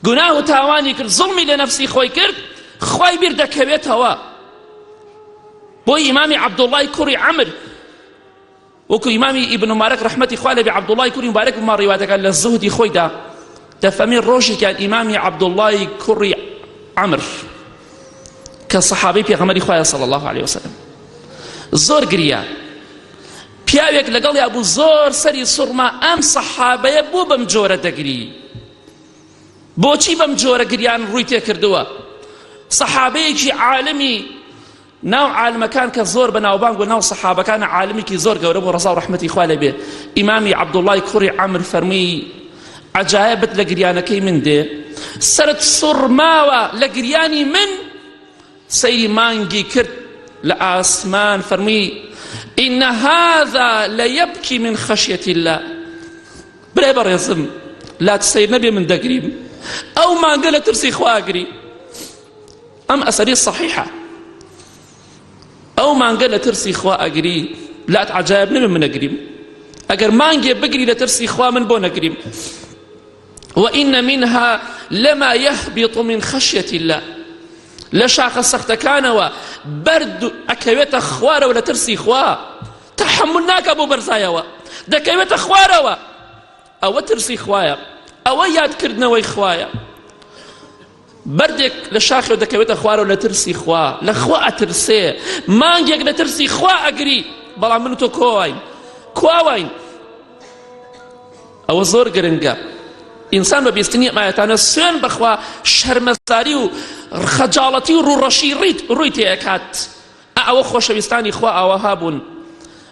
گوناه و تاوانی کرد، زڵمی لە نەفسی خۆی کرد، خوای بیر دەکەوێتەوە. بۆی ئیمامی عەبدوڵڵای کوڕی عەمر وەکو ئیمامی ئیبن مبارەک ڕەحمەتی خوا لەبێ عەبدوڵڵای کوڕی مبارەک بما ڕیواتەکان لە زوهدی خۆیدا دەفەرمێ ڕۆژێکیان ئیمامی عەبدوڵڵای کوڕی عەمر کە سەحابەی پێغەمبەری خوایە صلی الله عليه وسلم زۆر گریا، پیاوێک لەگەڵیا بوو زۆر سەری سوڕما، ئەم سەحابەیە بۆ بەم جۆرە دەگری؟ بۆچی بەم جۆرە گریان ڕووی تێکردووە؟ سەحابەیەکی عالمی ناو عالمەکان کە زۆر بەناوبانگ و ناو سەحابەکان عالمێکی زۆر گەورە بۆ ڕەزا و ڕەحمەتی خوا لێبێ ئیمامی عەبدوڵڵای کوڕی عەمر فەرمووی عەجایبت لە گریانەکەی من دێ، سەرت سوڕماوە لە گریانی من، سەیری مانگی کرد لە ئاسمان فەرمووی إن هذا ليبكي من خشية الله. برای بەڕێزم لات سەیر نەبێ من دەگریم، ئەو مانگە لە ترسی خوا ئەگری. ئەم ئەسەری صحیحە، ئەو مانگە لە ترسی خوا ئەگری، لات عەجایب نەبێ من ئەگریم. ئەگەر مانگێ بگری لە ترسی خوا من بۆ نەگریم. وإن منها لما يهبط من خشية الله. لە شاخە سەختەکانەوە بەرد ئەکەوێتە خوارەوە لە ترسی خوا، تەحەمل ناکە بۆ بەرزایەوە، دەکەوێتە خوارەوە. ئەوە ترسی خوایە، ئەوە یادکردنەوەی خوایە. بەردێک لە شاخێ دەکەوێتە خوارەوە لە ترسی خوا، لە خوا ئەترسێ، مانگێک لە ترسی خوا ئەگری. بەڵام من و تۆ کواوین. ئەوە زۆر گرنگە. ئینسان بە بیستنی ئەمایەتانە سوێن بەخوا شەرمەزاری و خەجاڵەتی و ڕوڕەشی ڕووی تێکات. ئەوە خۆشەویستانی خوا ئاوەها بوون،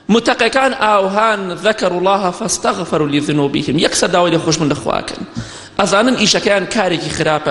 متەقیەکان ئاوهان ذەکەروا الله فاستەغفروا لذنوبهم، یەکسەر داوای لێخۆشبوون لە خواکەن، ئەزانن ئیشەکەیان کارێکی خراپە.